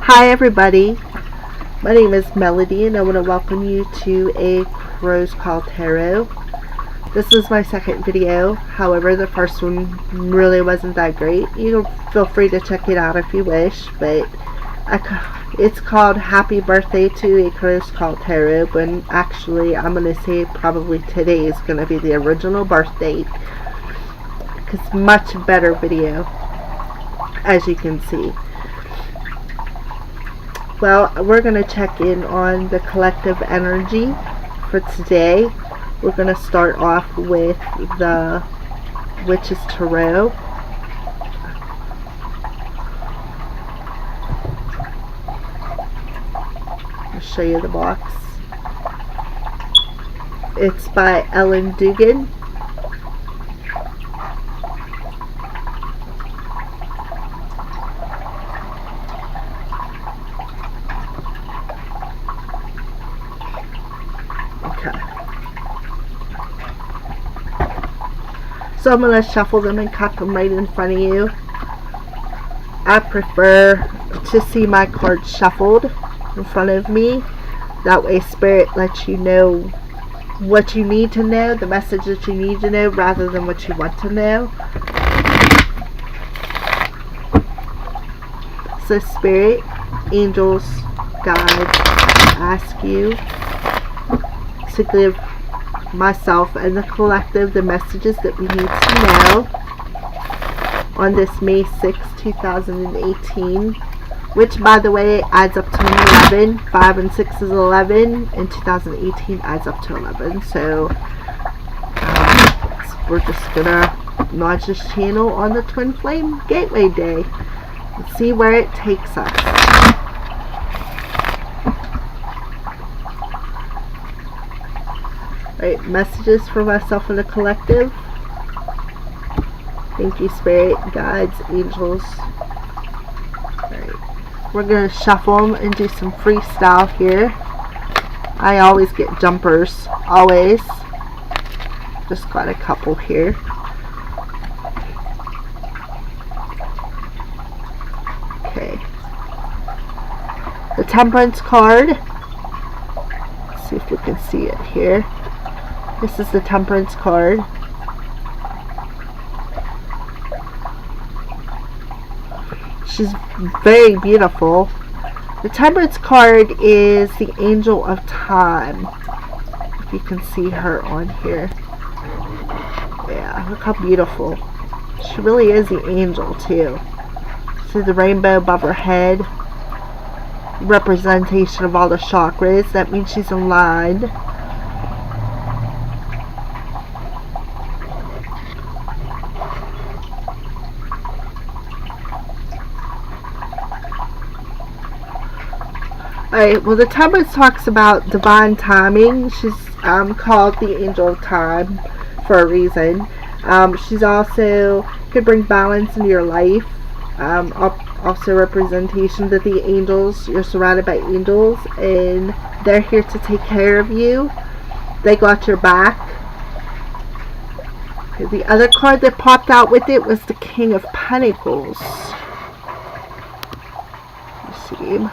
Hi everybody, my name is Melody and I want to welcome you to a CROWS call tarot. This is my second video, however the first one really wasn't that great. You can feel free to check it out if you wish, but it's called Happy Birthday to a CROWS call tarot, but actually I'm going to say probably today is going to be the original birth date, because much better video, as you can see. Well, we're going to check in on the collective energy for today. We're going to start off with the Witch's Tarot. I'll show you the box. It's by Ellen Dugan. So I'm going to shuffle them and cut them right in front of you. I prefer to see my cards shuffled in front of me. That way Spirit lets you know what you need to know, the message that you need to know, rather than what you want to know. So Spirit, angels, guides, I ask you to give myself and the collective the messages that we need to know on this May 6, 2018, which by the way adds up to 11. 5 and 6 is 11 and 2018 adds up to 11. So we're just gonna launch this channel on the Twin Flame Gateway Day and see where it takes us. Right, messages for myself and the collective. Thank you, Spirit, guides, angels. Alright, we're going to shuffle them and do some freestyle here. I always get jumpers, always. Just got a couple here. Okay. The Temperance card. Let's see if we can see it here. This is the Temperance card. She's very beautiful. The Temperance card is the Angel of Time. If you can see her on here. Yeah, look how beautiful. She really is the angel too. See the rainbow above her head. Representation of all the chakras. That means she's aligned. Alright, well the Temperance talks about divine timing. She's called the Angel of Time for a reason. She's also could bring balance into your life. Also representation that the angels, you're surrounded by angels and they're here to take care of you. They got your back. Okay, the other card that popped out with it was the King of Pentacles. Let's see.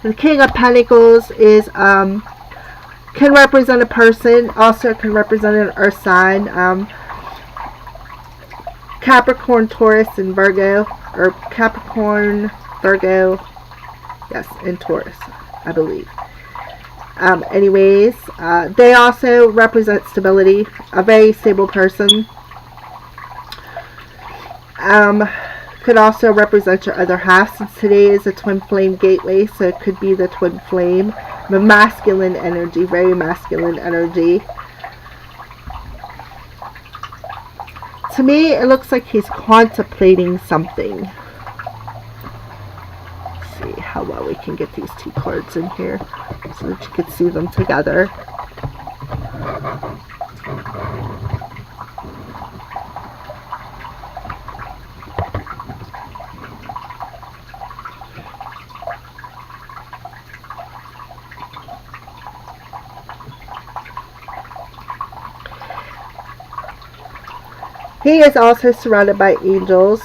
The King of Pentacles is can represent a person, also can represent an earth sign. Capricorn, Taurus, and Virgo, or Capricorn, Virgo, yes, and Taurus, I believe. Anyways, they also represent stability, a very stable person. Could also represent your other half, since today is a Twin Flame Gateway, so it could be the Twin Flame. The masculine energy, very masculine energy. To me, it looks like he's contemplating something. Let's see how well we can get these two cards in here so that you can see them together. He is also surrounded by angels.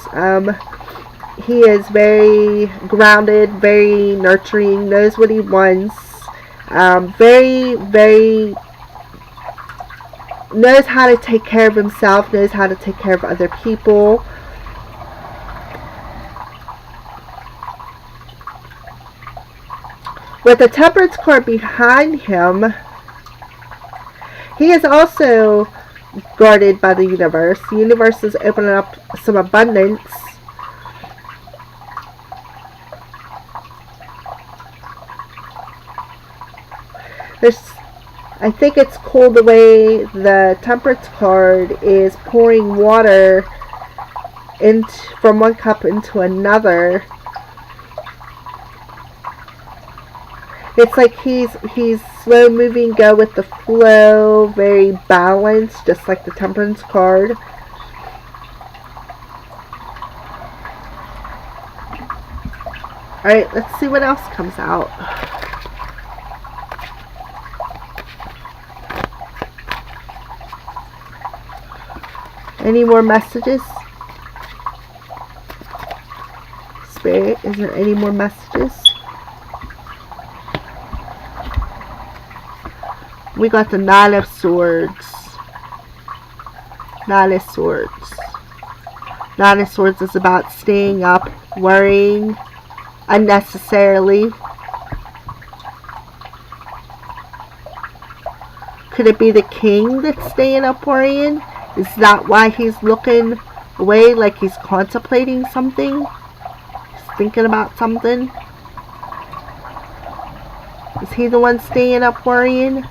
He is very grounded, very nurturing, knows what he wants. Very, very knows how to take care of himself, knows how to take care of other people. With the Temperance card behind him, he is also guarded by the universe. The universe is opening up some abundance. I think it's cool the way the Temperance card is pouring water from one cup into another. It's like he's slow moving, go with the flow, very balanced, just like the Temperance card. Alright, let's see what else comes out. Any more messages? Spirit, is there any more messages? We got the Nine of Swords. Nine of Swords. Nine of Swords is about staying up, worrying unnecessarily. Could it be the King that's staying up worrying? Is that why he's looking away, like he's contemplating something? He's thinking about something? Is he the one staying up worrying?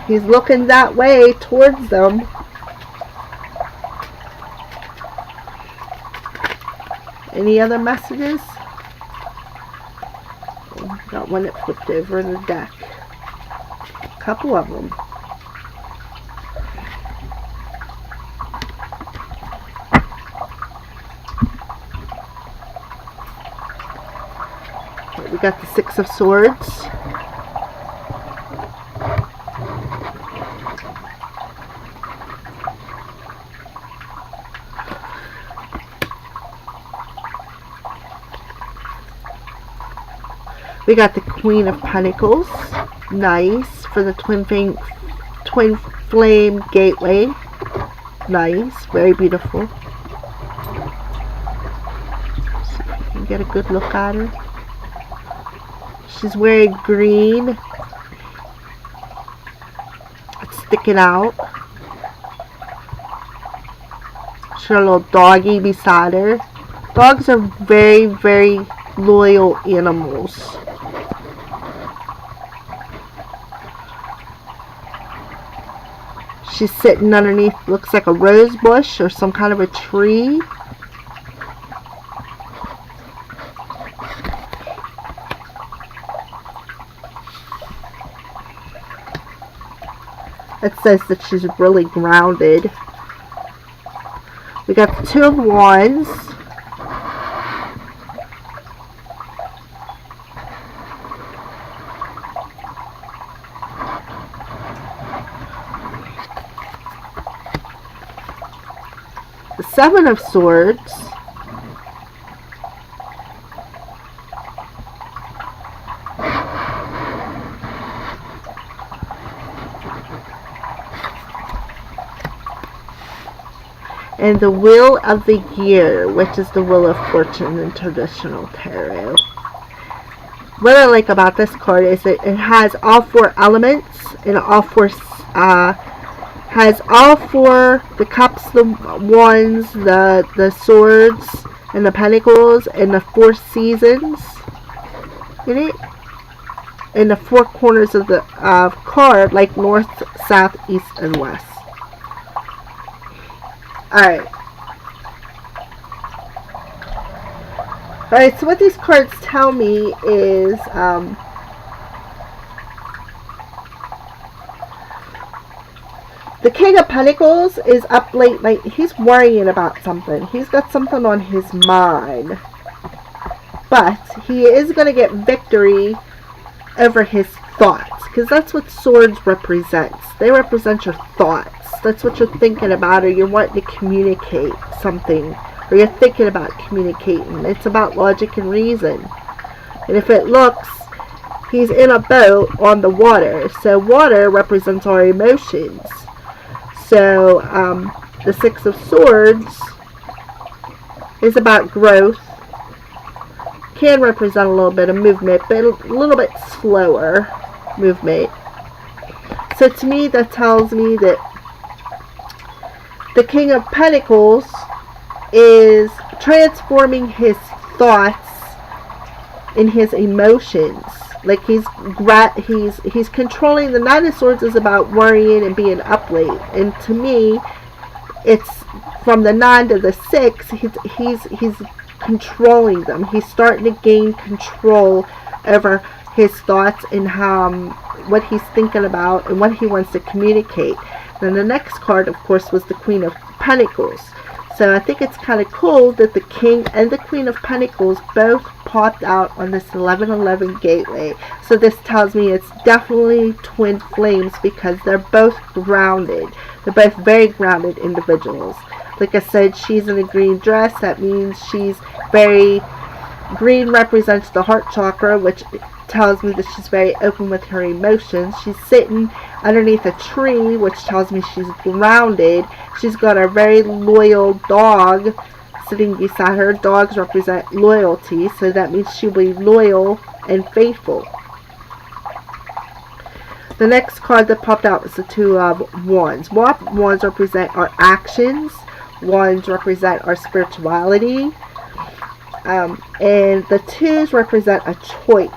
He's looking that way towards them. Any other messages? Oh, got one that flipped over in the deck. A couple of them. Okay, we got the Six of Swords. We got the Queen of Pentacles. Nice. For the twin flame gateway. Nice. Very beautiful. See if you can get a good look at her. She's wearing green. It's sticking out. She's got a little doggy beside her. Dogs are very, very loyal animals. She's sitting underneath, looks like a rose bush or some kind of a tree. It says that she's really grounded. We got the Two of Wands. The Seven of Swords. And the Wheel of the Year, which is the Wheel of Fortune in traditional tarot. What I like about this card is that it has all four elements and all four has all four, the cups, the wands, the swords, and the pentacles, and the four seasons in it. In the four corners of the card, like north, south, east, and west. Alright. Alright, so what these cards tell me is, the King of Pentacles is up late night. He's worrying about something. He's got something on his mind. But he is going to get victory over his thoughts. because that's what swords represents. They represent your thoughts. That's what you're thinking about, or you're wanting to communicate something, or you're thinking about communicating. It's about logic and reason. And if it looks, he's in a boat on the water. So water represents our emotions. So the Six of Swords is about growth. Can represent a little bit of movement, but a little bit slower movement. So to me, that tells me that the King of Pentacles is transforming his thoughts and his emotions. Like he's controlling. The Nine of Swords is about worrying and being up late. And to me, it's from the 9 to the 6. He's controlling them. He's starting to gain control over his thoughts and what he's thinking about and what he wants to communicate. Then the next card, of course, was the Queen of Pentacles. So I think it's kind of cool that the King and the Queen of Pentacles both popped out on this 1111 gateway. So this tells me it's definitely twin flames because they're both grounded. They're both very grounded individuals. Like I said, she's in a green dress. That means she's very... Green represents the heart chakra, which tells me that she's very open with her emotions. She's sitting underneath a tree, which tells me she's grounded. She's got a very loyal dog sitting beside her. Dogs represent loyalty, so that means she'll be loyal and faithful. The next card that popped out was the Two of Wands. Wands represent our actions. Wands represent our spirituality. And the twos represent a choice.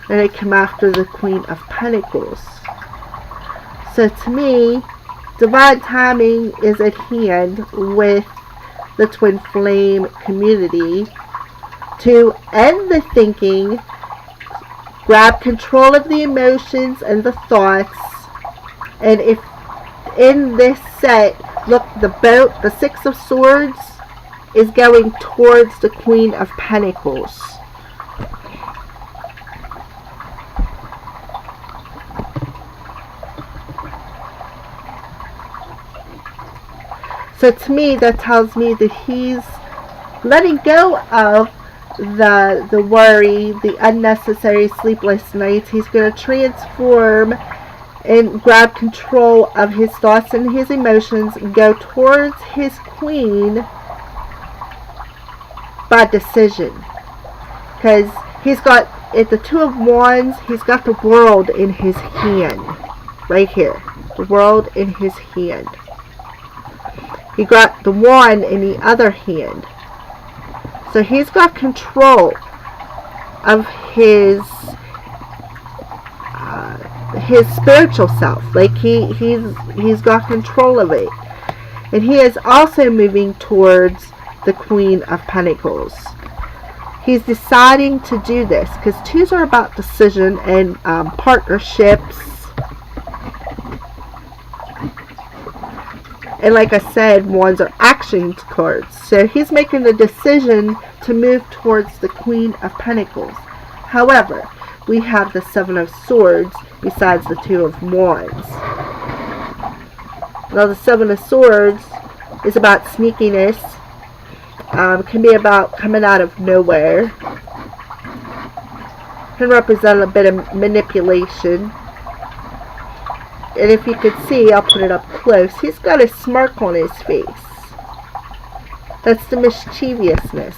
And they come after the Queen of Pentacles. So to me, divine timing is at hand with the twin flame community to end the thinking, grab control of the emotions and the thoughts. And if in this set, look, the boat, the Six of Swords, is going towards the Queen of Pentacles. So to me, that tells me that he's letting go of the worry, the unnecessary sleepless nights. He's going to transform and grab control of his thoughts and his emotions and go towards his queen by decision. Because he's got, at the Two of Wands, he's got the world in his hand. Right here. The world in his hand. He got the wand in the other hand. So he's got control of his spiritual self. Like he's got control of it. And he is also moving towards the Queen of Pentacles. He's deciding to do this because twos are about decision and partnerships. And like I said, wands are action cards. So he's making the decision to move towards the Queen of Pentacles. However, we have the Seven of Swords besides the Two of Wands. Now the Seven of Swords is about sneakiness. Can be about coming out of nowhere. Can represent a bit of manipulation. And if you could see, I'll put it up close, he's got a smirk on his face. That's the mischievousness.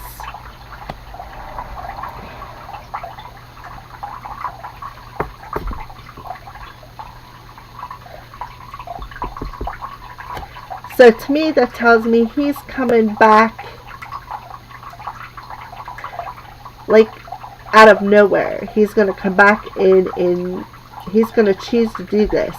So to me, that tells me he's coming back like out of nowhere. He's going to come back in and he's going to choose to do this.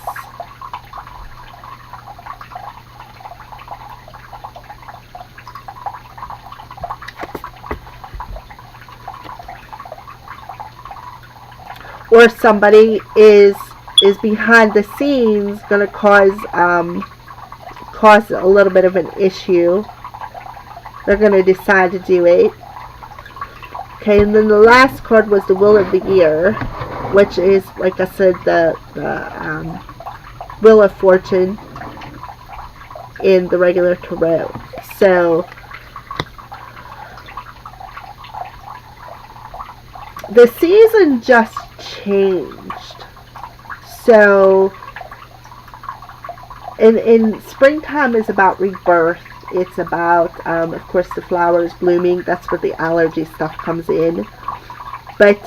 Or somebody is behind the scenes going to cause a little bit of an issue. They're going to decide to do it. Okay, and then the last card was the Wheel of the Year, which is, like I said, the Wheel of Fortune in the regular tarot. So the season just changed. So in springtime is about rebirth. It's about, of course, the flowers blooming. That's where the allergy stuff comes in. But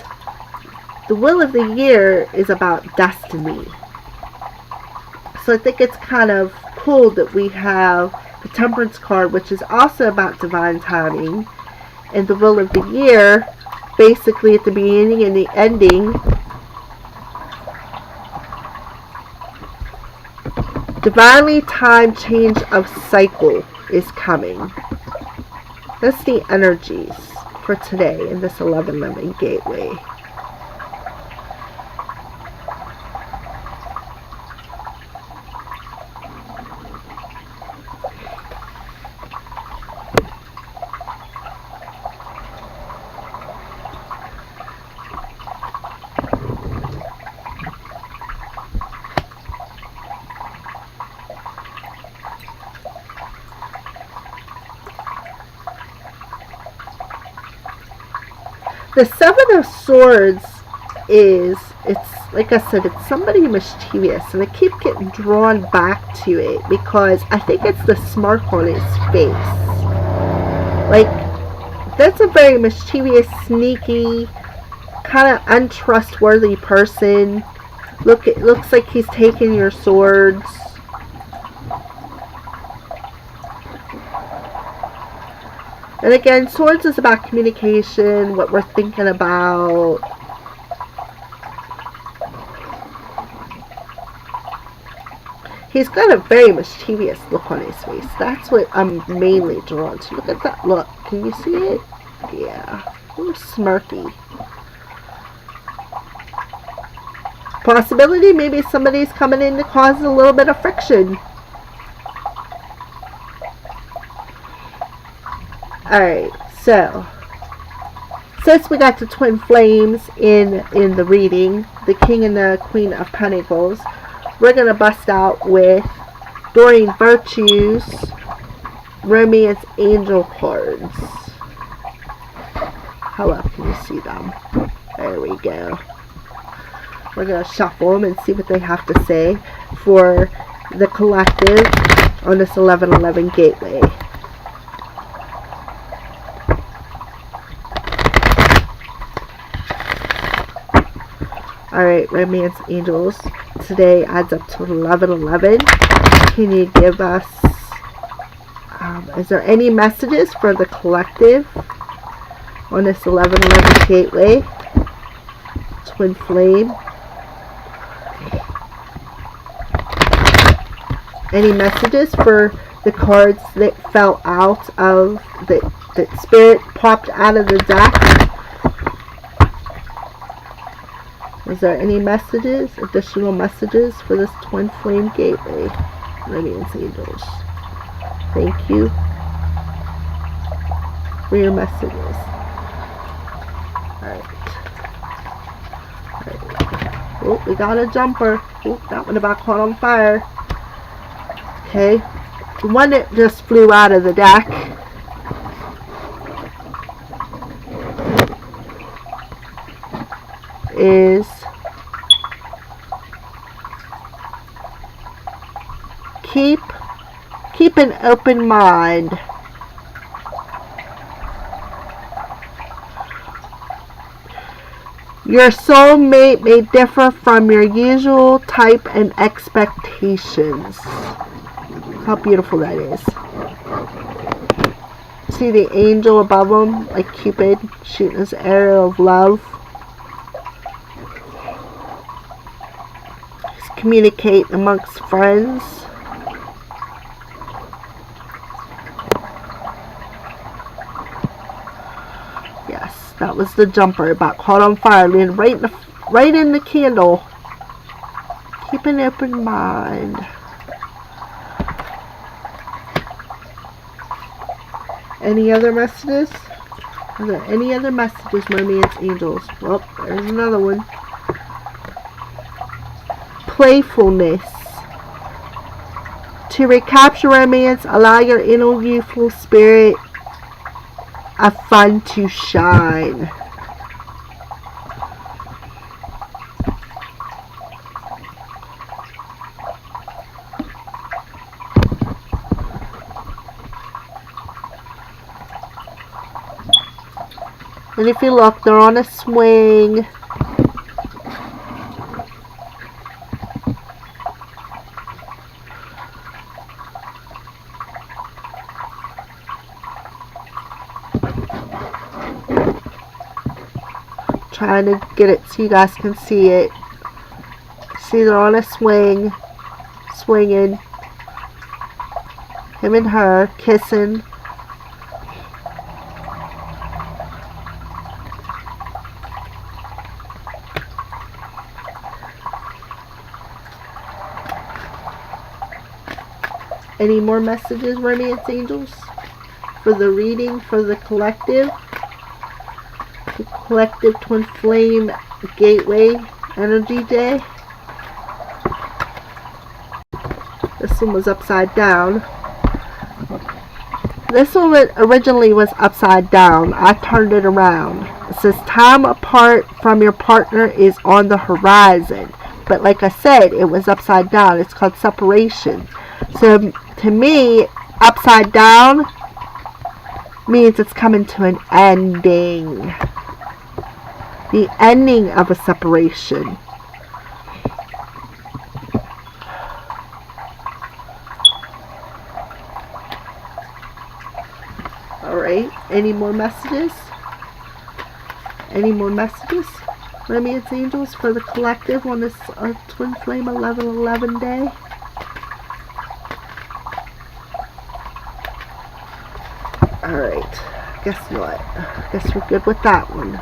the Wheel of the Year is about destiny. So I think it's kind of cool that we have the Temperance card, which is also about divine timing, and the Wheel of the Year, basically at the beginning and the ending, divinely timed change of cycle is coming. That's the energies for today in this 1111 gateway. The Seven of Swords is, it's like I said, it's somebody mischievous, and I keep getting drawn back to it because I think it's the smirk on his face. Like, that's a very mischievous, sneaky, kind of untrustworthy person. Look, it looks like he's taking your swords. And again, swords is about communication, what we're thinking about. He's got a very mischievous look on his face. That's what I'm mainly drawn to. Look at that look. Can you see it? Yeah. A little smirky. Possibility, maybe somebody's coming in to cause a little bit of friction. Alright, so since we got the twin flames in the reading, the King and the Queen of Pentacles, we're going to bust out with Doreen Virtues, Romance Angel cards. How well can you see them? There we go. We're going to shuffle them and see what they have to say for the collective on this 1111 gateway. Alright, Romance Angels, today adds up to 1111. Can you give us, is there any messages for the collective on this 1111 gateway? Twin Flame. Any messages for the cards that fell out of, that Spirit popped out of the deck? Is there any messages, additional messages for this Twin Flame gateway? Romance Angels, thank you for your messages. Alright. Oh, we got a jumper. Oh, that one about caught on fire. Okay. The one that just flew out of the deck is keep an open mind. Your soulmate may differ from your usual type and expectations. How beautiful that is. See the angel above them, like Cupid shooting his arrow of love. Just communicate amongst friends. Yes, that was the jumper. About caught on fire, landed right in the candle. Keep an open mind. Any other messages? Are there any other messages, romance angels? Well, there's another one. Playfulness. To recapture romance, allow your inner youthful spirit of fun to shine. And if you look, they're on a swing. Trying to get it so you guys can see it. See, they're on a swing. Swinging. Him and her kissing. Any more messages, romance angels? For the reading, for the collective? The collective twin flame gateway energy day. This one was upside down. This one originally was upside down. I turned it around. It says time apart from your partner is on the horizon. But like I said, it was upside down. It's called separation. So to me, upside down means it's coming to an ending. The ending of a separation. Alright, any more messages? Any more messages? Romance angels for the collective on this Twin Flame 11/11 day. Alright, guess what? Guess we're good with that one.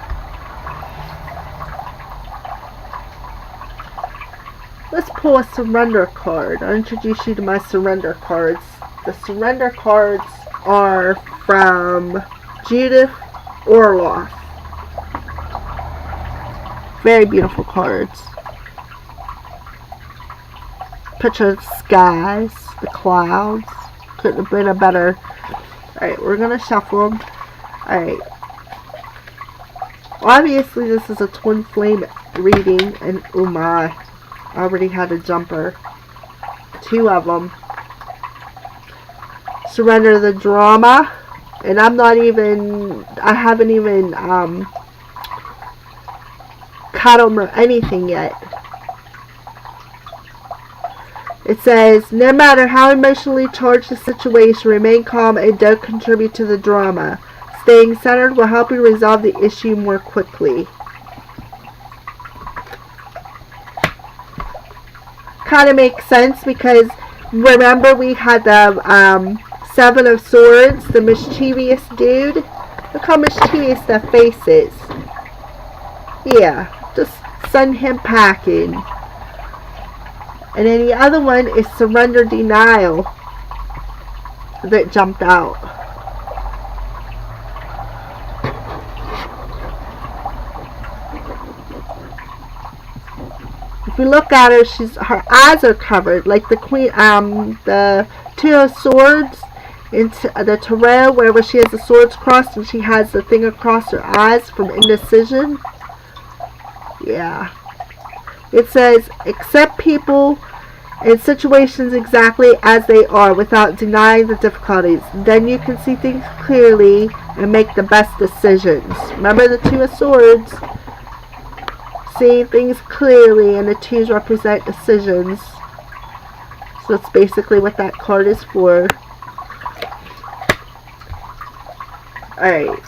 Let's pull a surrender card. I'll introduce you to my surrender cards. The surrender cards are from Judith Orloff. Very beautiful cards. Picture of the skies, the clouds. Couldn't have been a better. Alright, we're going to shuffle them. Alright. Obviously, this is a twin flame reading, and oh my, I already had a jumper. 2 of them. Surrender the drama. And I haven't even cut them or anything yet. It says, no matter how emotionally charged the situation, remain calm and don't contribute to the drama. Staying centered will help you resolve the issue more quickly. Kind of makes sense because remember we had the 7 of Swords, the mischievous dude. Look how mischievous that face is. Yeah, just send him packing. And then the other one is surrender denial that jumped out. If you look at her, her eyes are covered, like the Queen, the 2 of Swords in the tarot, wherever she has the swords crossed and she has the thing across her eyes from indecision. Yeah. It says, accept people and situations exactly as they are without denying the difficulties. Then you can see things clearly and make the best decisions. Remember the 2 of Swords? Seeing things clearly, and the 2s represent decisions. So that's basically what that card is for. Alright.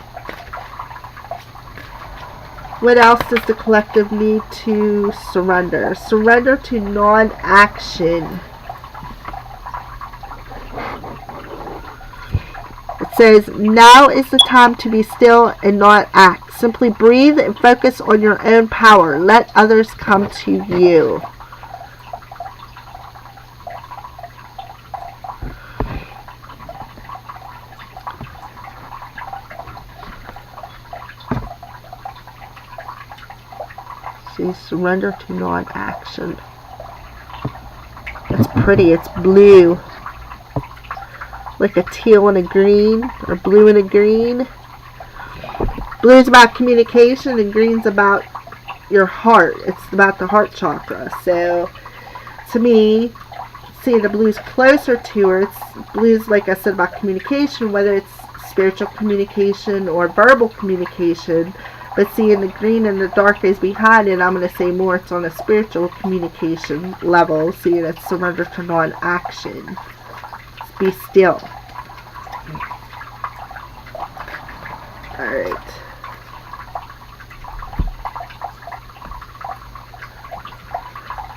What else does the collective need to surrender? Surrender to non-action. It says, now is the time to be still and not act. Simply breathe and focus on your own power. Let others come to you. See, surrender to non-action. It's pretty. It's blue. Like a teal and a green, or blue and a green. Blue's about communication and green's about your heart. It's about the heart chakra. So, to me, see, the blue's closer to her. Blue's, like I said, about communication, whether it's spiritual communication or verbal communication. But seeing the green and the dark is behind it, I'm going to say more it's on a spiritual communication level. See, that's surrender to non-action. Be still. Alright.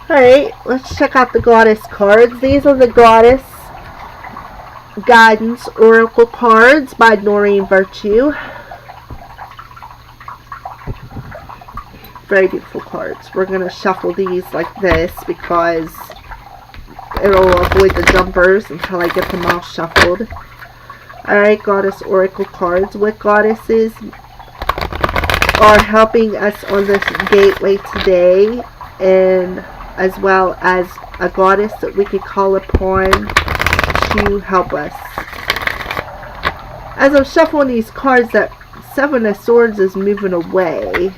Alright, let's check out the Glottis cards. These are the Glottis Guidance Oracle cards by Noreen Virtue. Very beautiful cards. We're going to shuffle these like this because it'll avoid the jumpers until I get them all shuffled. Alright, Goddess Oracle cards. What goddesses are helping us on this gateway today, and as well as a goddess that we could call upon to help us. As I'm shuffling these cards, that Seven of Swords is moving away.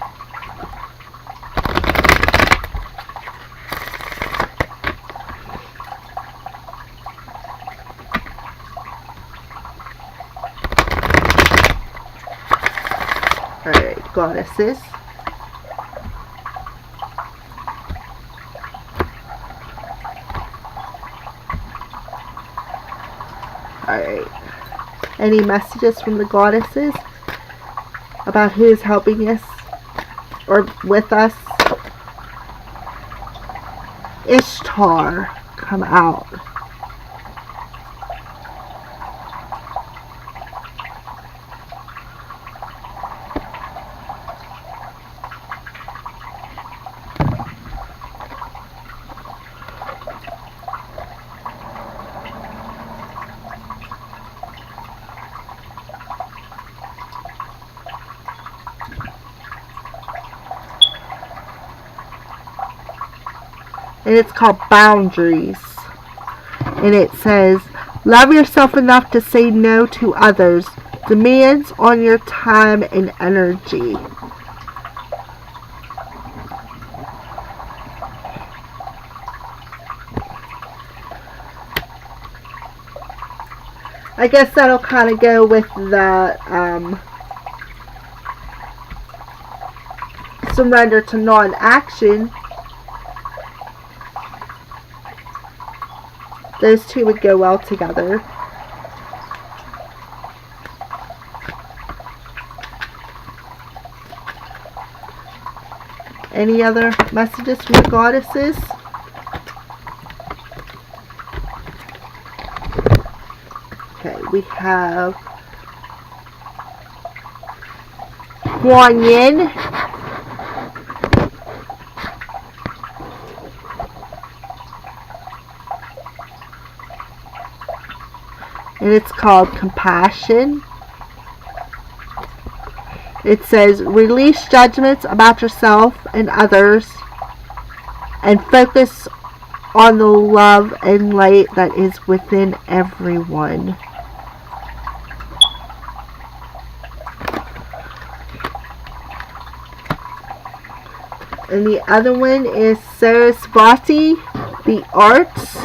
Alright, goddesses. Alright. Any messages from the goddesses about who is helping us or with us? Ishtar, come out. And it's called Boundaries. And it says, love yourself enough to say no to others. Demands on your time and energy. I guess that'll kind of go with the surrender to non-action. Those two would go well together. Any other messages from the goddesses? Okay, we have Guan Yin. And it's called Compassion. It says, release judgments about yourself and others and focus on the love and light that is within everyone. And the other one is Sarasvati, the Arts.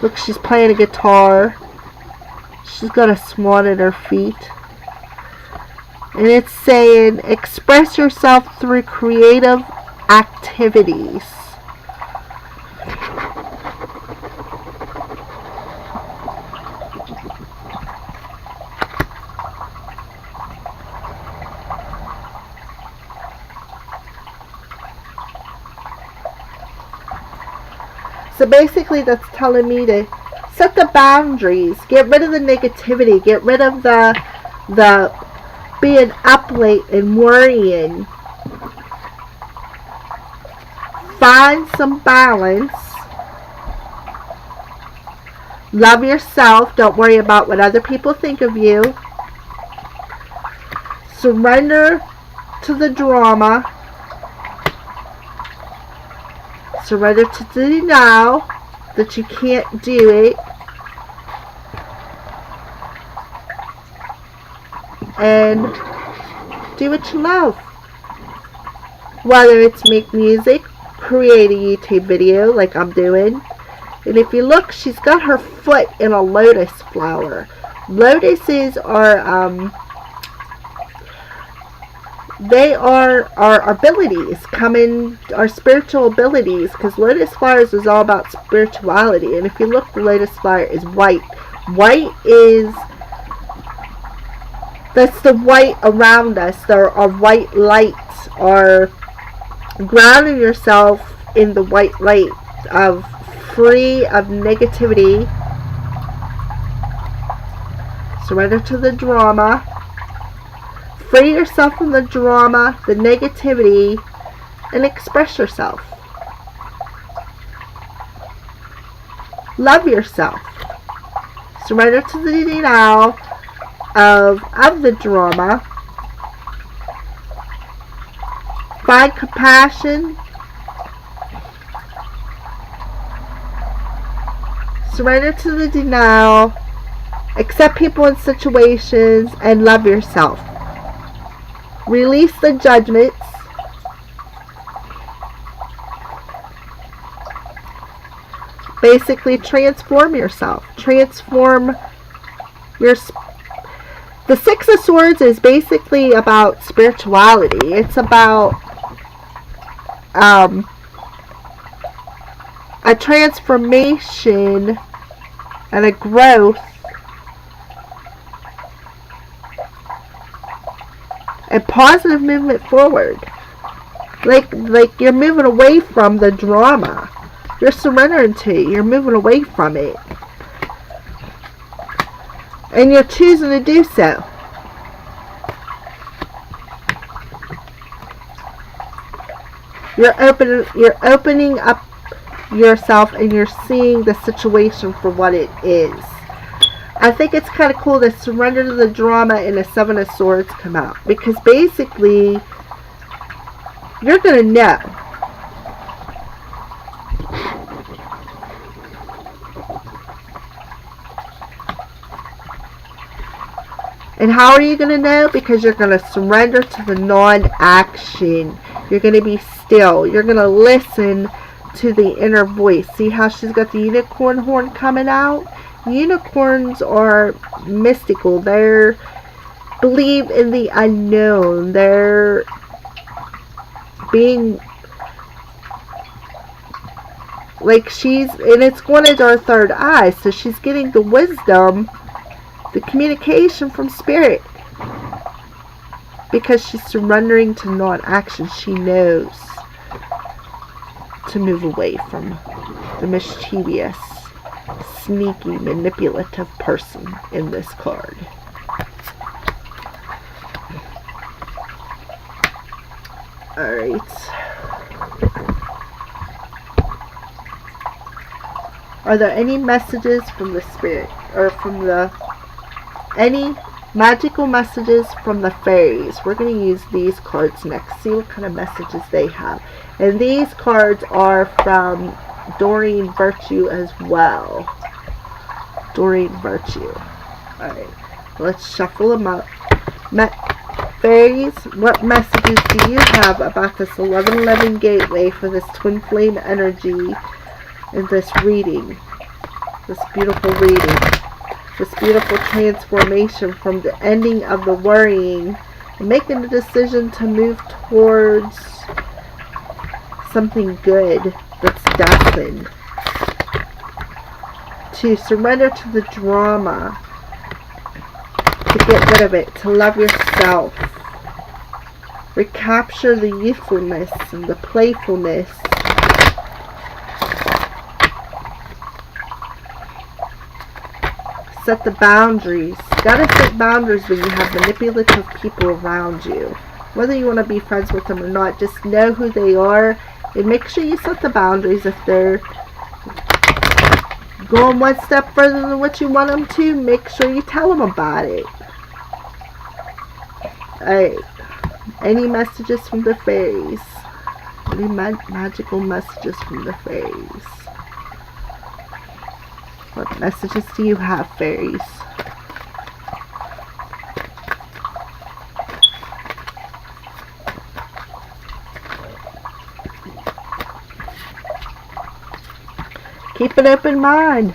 Look, she's playing a guitar. She's got a swan at her feet. And it's saying, express yourself through creative activities. So basically that's telling me to set the boundaries, get rid of the negativity, get rid of the being up late and worrying. Find some balance. Love yourself. Don't worry about what other people think of you. Surrender to the drama. Surrender to the denial that you can't do it. And do what you love. Whether it's make music, create a YouTube video like I'm doing. And if you look, she's got her foot in a lotus flower. Lotuses are, they are our abilities, our spiritual abilities, because lotus flowers is all about spirituality. And if you look, the lotus flower is white. White is, that's the white around us. There are white lights, are grounding yourself in the white light of free of negativity. Surrender to the drama. Free yourself from the drama, the negativity, and express yourself. Love yourself. Surrender to the denial of the drama. Find compassion. Surrender to the denial. Accept people and situations and love yourself. Release the judgments. Basically, transform yourself. Transform your... The Six of Swords is basically about spirituality. It's about a transformation and a growth and positive movement forward. Like you're moving away from the drama. You're surrendering to it. You're moving away from it. And you're choosing to do so. You're opening up yourself and you're seeing the situation for what it is. I think it's kind of cool that surrender to the drama and the Seven of Swords come out. Because basically, you're going to know. And how are you going to know? Because you're going to surrender to the non-action. You're going to be still. You're going to listen to the inner voice. See how she's got the unicorn horn coming out? Unicorns are mystical. They believe in the unknown. They're being like and it's going into our third eye. So she's getting the wisdom, the communication from spirit. Because she's surrendering to non-action. She knows to move away from the mischievous, sneaky, manipulative person in this card. Alright. Are there any messages from the spirit, or from any magical messages from the fairies? We're going to use these cards next. See what kind of messages they have. And these cards are from Doreen Virtue as well. Doreen Virtue. Alright, let's shuffle them up. Fairies, what messages do you have about this 1111 gateway for this twin flame energy in this reading? This beautiful reading. This beautiful transformation from the ending of the worrying and making the decision to move towards something good that's destined. To surrender to the drama. To get rid of it. To love yourself. Recapture the youthfulness and the playfulness. Set the boundaries. You gotta set boundaries when you have manipulative people around you. Whether you want to be friends with them or not, just know who they are and make sure you set the boundaries. If they're going one step further than what you want them to, make sure you tell them about it. Alright. Any messages from the fairies? Any magical messages from the fairies? What messages do you have, fairies? Keep an open mind.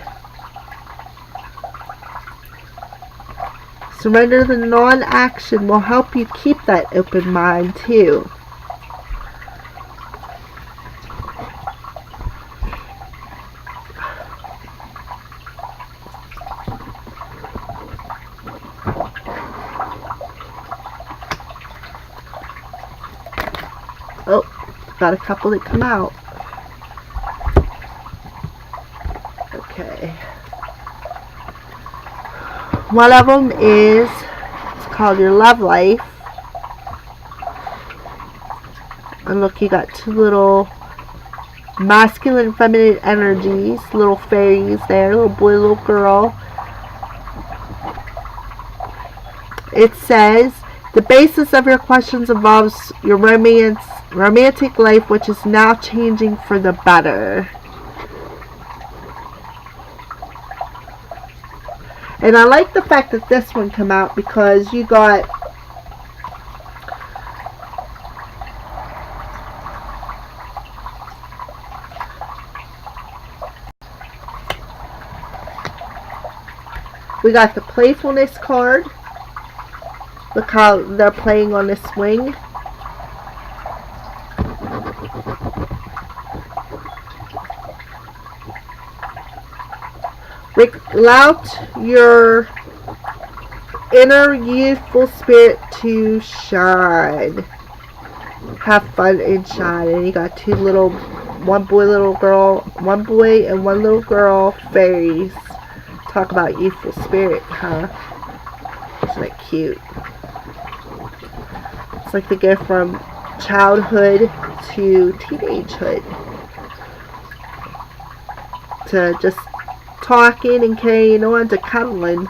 Surrender to non-action will help you keep that open mind too. Oh, got a couple that come out. Okay. One of them is, it's called your love life. And look, you got two little masculine and feminine energies, little fairies there, little boy, little girl. It says, the basis of your questions involves your romantic life, which is now changing for the better. And I like the fact that this one came out because you got the playfulness card. Look how they're playing on the swing. Allow your inner youthful spirit to shine. Have fun and shine. And you got two little, one boy and one little girl fairies. Talk about youthful spirit, huh? Isn't that cute? It's like they go from childhood to teenagehood. To just talking and carrying on to cuddling.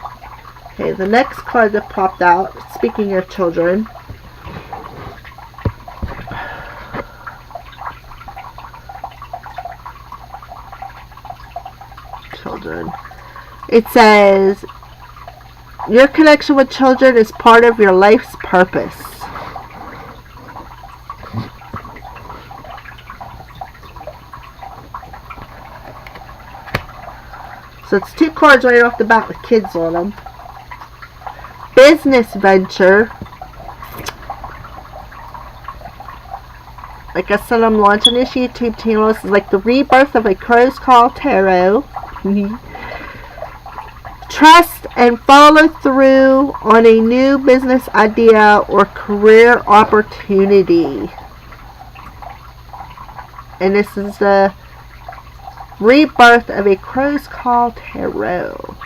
Okay, the next card that popped out, speaking of children, it says, your connection with children is part of your life's purpose. So it's two cards right off the bat with kids on them. Business venture. Like I said, I'm launching this YouTube channel. This is like the rebirth of a CROWS Call Tarot. Trust and follow through on a new business idea or career opportunity. And this is the rebirth of a CROWS Call Tarot.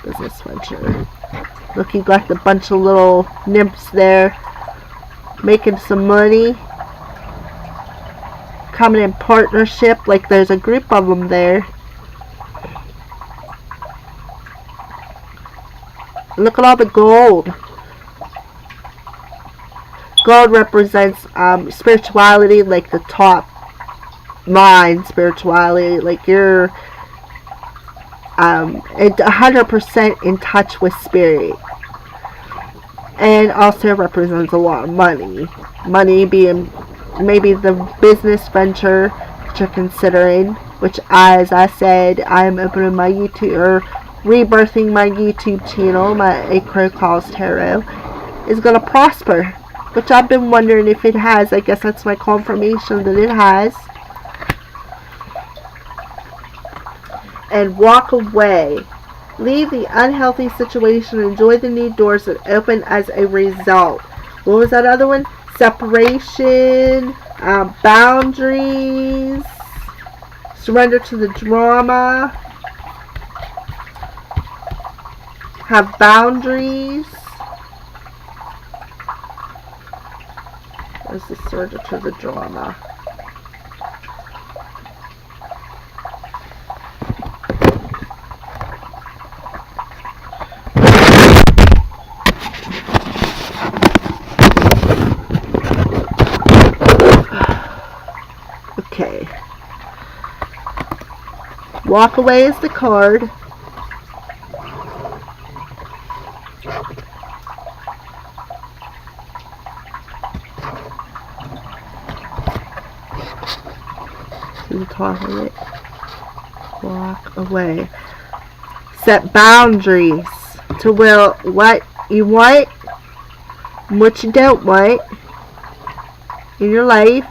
Business venture. Look, you got the bunch of little nymphs there making some money. Coming in partnership, like there's a group of them there. Look at all the gold. Gold represents spirituality, like the top line spirituality, like you're 100% in touch with spirit. And also represents a lot of money. Money being maybe the business venture that you're considering, which, as I said, I'm opening my YouTube, or rebirthing my YouTube channel, my CROWS Call Tarot, is going to prosper, which I've been wondering if it has. I guess that's my confirmation that it has. And walk away. Leave the unhealthy situation and enjoy the new doors that open as a result. What was that other one? Separation, boundaries, surrender to the drama, have boundaries. Where's the surrender to the drama? Okay. Walk away is the card. To the top of it. Walk away. Set boundaries to where what you want and what you don't want in your life.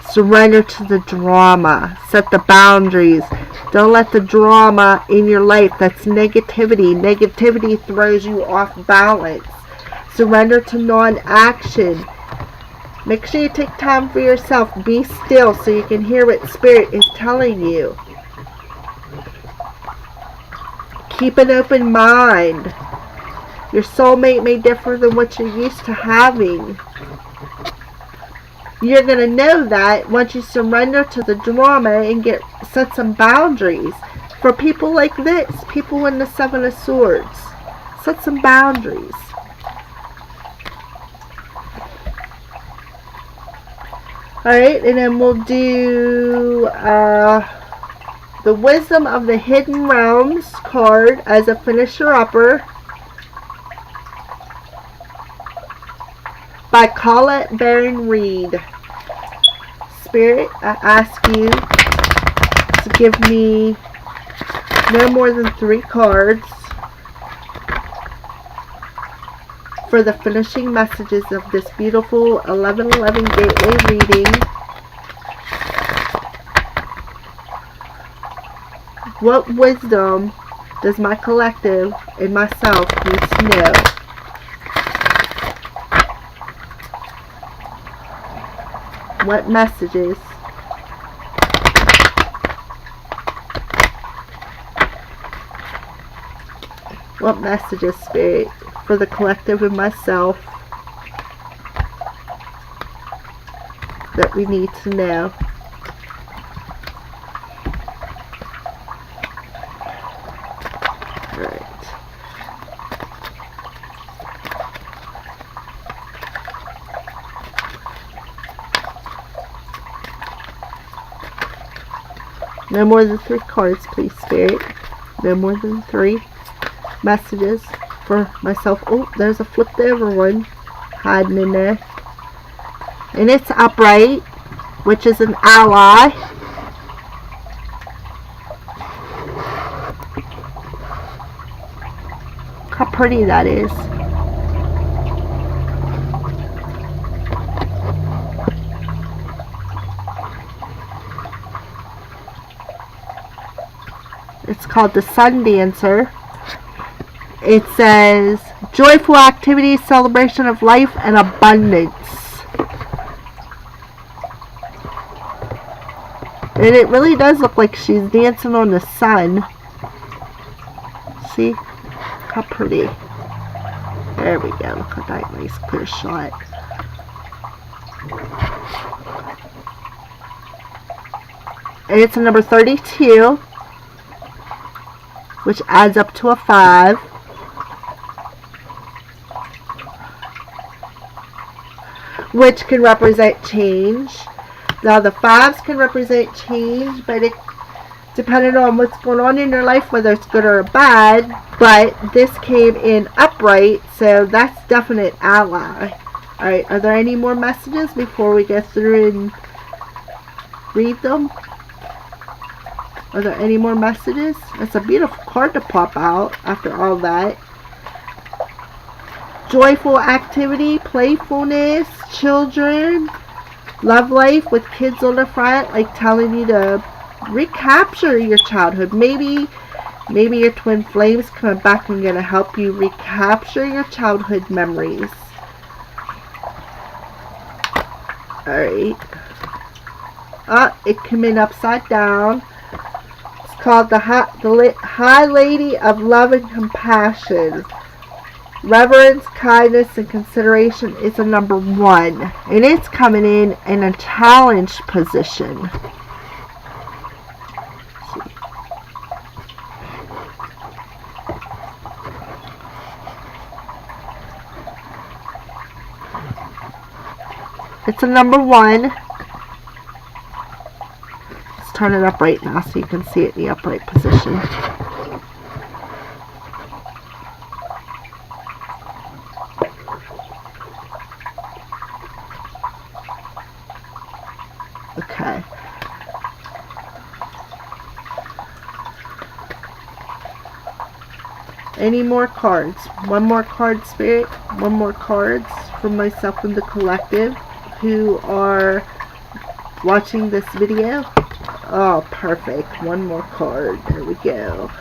Surrender to the drama. Set the boundaries. Don't let the drama in your life. That's negativity. Negativity throws you off balance. Surrender to non-action. Make sure you take time for yourself. Be still so you can hear what Spirit is telling you. Keep an open mind. Your soulmate may differ than what you're used to having. You're going to know that once you surrender to the drama and set some boundaries. For people like this, people in the Seven of Swords, set some boundaries. Alright, and then we'll do the Wisdom of the Hidden Realms card as a finisher-upper by Colette Baron Reed. Spirit, I ask you to give me no more than 3 cards for the finishing messages of this beautiful 1111 Gateway reading. What wisdom does my collective and myself need to know? What messages? What messages, Spirit, for the collective and myself that we need to know? Alright. No more than 3 cards, please, Spirit. No more than 3 messages for myself. Oh, there's a flipped over one hiding in there. And it's upright, which is an ally. Look how pretty that is. It's called the Sun Dancer. It says, joyful activities, celebration of life, and abundance. And it really does look like she's dancing on the sun. See? How pretty. There we go. Look at that nice clear shot. And it's a number 32, which adds up to a 5. Which can represent change. Now the 5s can represent change, but it depending on what's going on in your life, whether it's good or bad. But this came in upright, so that's definite ally. Alright, are there any more messages before we go through and read them? Are there any more messages? It's a beautiful card to pop out after all that. Joyful activity, playfulness, children, love life with kids on the front, like telling you to recapture your childhood. Maybe your twin flames coming back and gonna help you recapture your childhood memories. Alright. It came in upside down. It's called the High Lady of Love and Compassion. Reverence, kindness, and consideration is a number 1. And it's coming in a challenged position. It's a number 1. Let's turn it up right now so you can see it in the upright position. Okay. Any more cards? One more card, Spirit. One more cards for myself and the collective who are watching this video. Oh, perfect. One more card. There we go.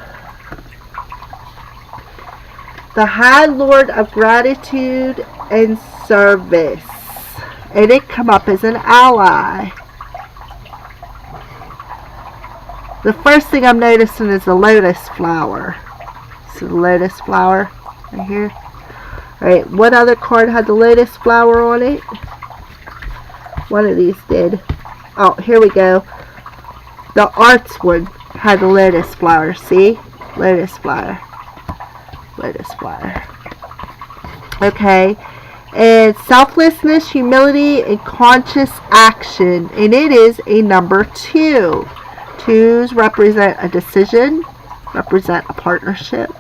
The High Lord of Gratitude and Service. And it come up as an ally. The first thing I'm noticing is the lotus flower. So the lotus flower right here. Alright, what other card had the lotus flower on it? One of these did. Oh, here we go. The arts one had the lotus flower. See? Lotus flower. Lotus flower. Okay. And selflessness, humility, and conscious action. And it is a number 2. 2s represent a decision, represent a partnership.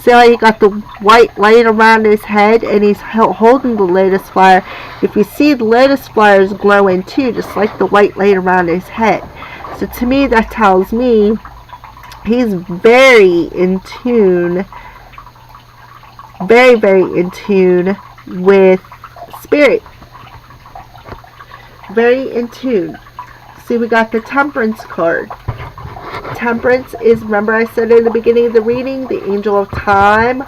See how he got the white light around his head and he's holding the lotus flower. If you see, the lotus flower is glowing too, just like the white light around his head. So to me, that tells me he's very in tune, very, very in tune with spirit. Very in tune. See, we got the Temperance card. Temperance is, remember I said in the beginning of the reading, the angel of time,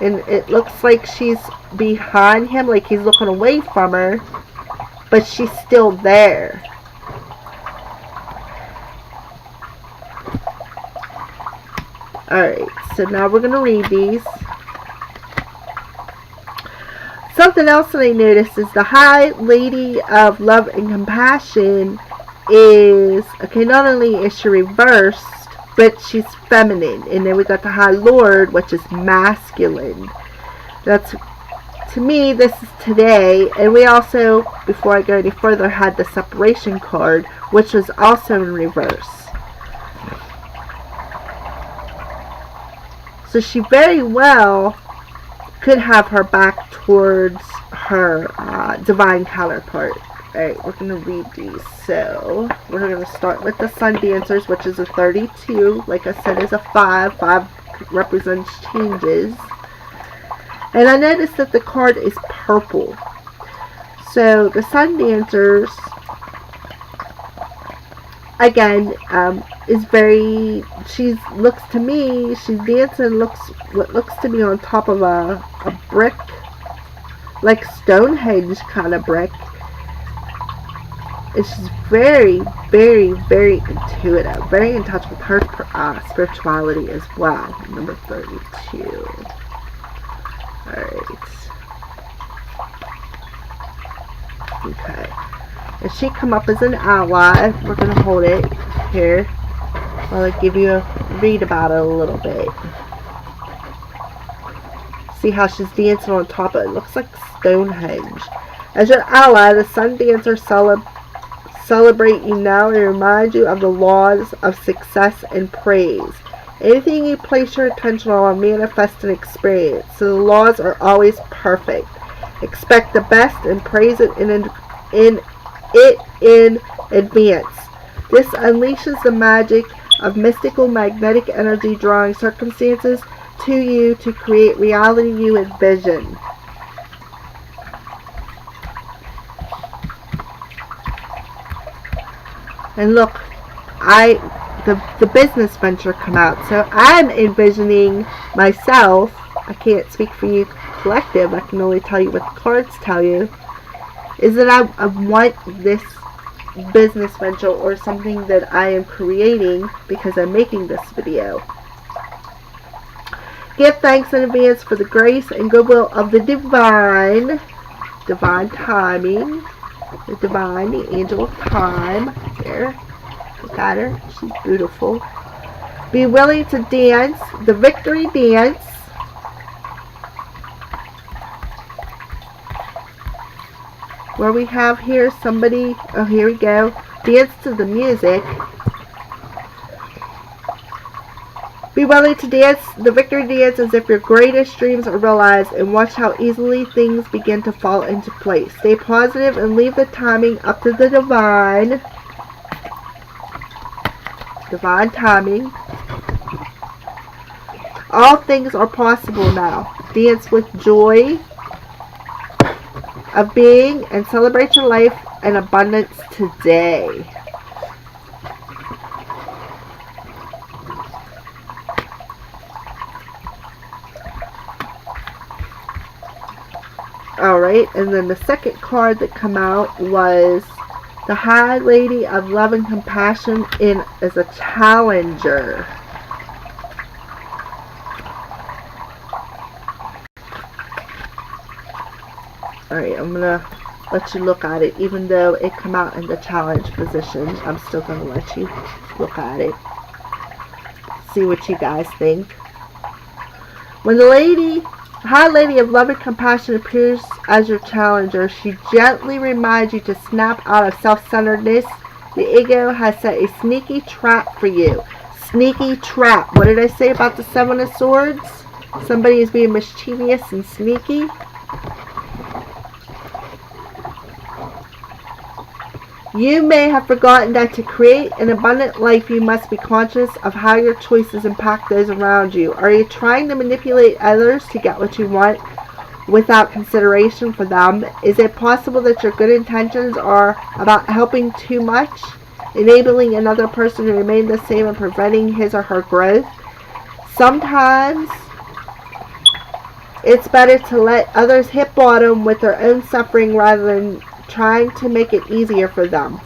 and it looks like she's behind him, like he's looking away from her, but she's still there. Alright, so now we're going to read these. Something else that I noticed is the High Lady of Love and Compassion is, okay, not only is she reversed, but she's feminine. And then we got the High Lord, which is masculine. That's, to me, this is today. And we also, before I go any further, had the Separation card, which was also in reverse. So she very well could have her back towards her divine counterpart. Alright, we're going to read these. So, we're going to start with the Sun Dancers, which is a 32. Like I said, is a 5. 5 represents changes. And I noticed that the card is purple. So, the Sun Dancers, again, is very, looks to me, she's dancing, what looks to me on top of a brick, like Stonehenge kind of brick. And she's very, very, very intuitive, very in touch with her spirituality as well. Number 32. Alright. Okay. And she come up as an ally. We're going to hold it here while I give you a read about it a little bit. See how she's dancing on top of it. It looks like Stonehenge. As your ally, the Sun Dancer celebrate you now and remind you of the laws of success and praise. Anything you place your attention on manifest an experience. So the laws are always perfect. Expect the best and praise it in advance. This unleashes the magic of mystical magnetic energy, drawing circumstances to you to create reality you envision. And look, the business venture come out. So I'm envisioning myself, I can't speak for you collective, I can only tell you what the cards tell you, is that I want this business venture or something that I am creating because I'm making this video. Give thanks in advance for the grace and goodwill of the divine timing, the angel of time, there. Look at her. She's beautiful. Be willing to dance the victory dance. Where we have here somebody, oh, here we go. Dance to the music. Be willing to dance the victory dance as if your greatest dreams are realized, and watch how easily things begin to fall into place. Stay positive and leave the timing up to the divine. Divine timing. All things are possible now. Dance with joy of being and celebrate your life and abundance today. Alright, and then the second card that came out was the High Lady of Love and Compassion as a challenger. Alright, I'm going to let you look at it. Even though it come out in the challenge position, I'm still going to let you look at it. See what you guys think. When the High Lady of Love and Compassion appears as your challenger, she gently reminds you to snap out of self-centeredness. The ego has set a sneaky trap for you. Sneaky trap. What did I say about the Seven of Swords? Somebody is being mischievous and sneaky. You may have forgotten that to create an abundant life, you must be conscious of how your choices impact those around you. Are you trying to manipulate others to get what you want without consideration for them? Is it possible that your good intentions are about helping too much, enabling another person to remain the same and preventing his or her growth? Sometimes it's better to let others hit bottom with their own suffering rather than trying to make it easier for them.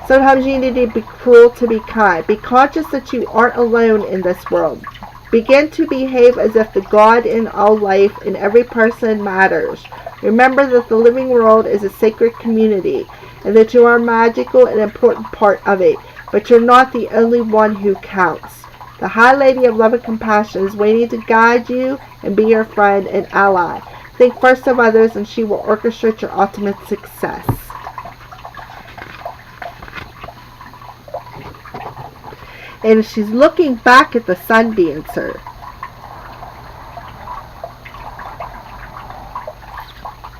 Sometimes you need to be cruel to be kind. Be conscious that you aren't alone in this world. Begin to behave as if the God in all life and every person matters. Remember that the living world is a sacred community and that you are a magical and important part of it, but you're not the only one who counts. The High Lady of Love and Compassion is waiting to guide you and be your friend and ally. Think first of others and she will orchestrate your ultimate success. And she's looking back at the Sun Dancer.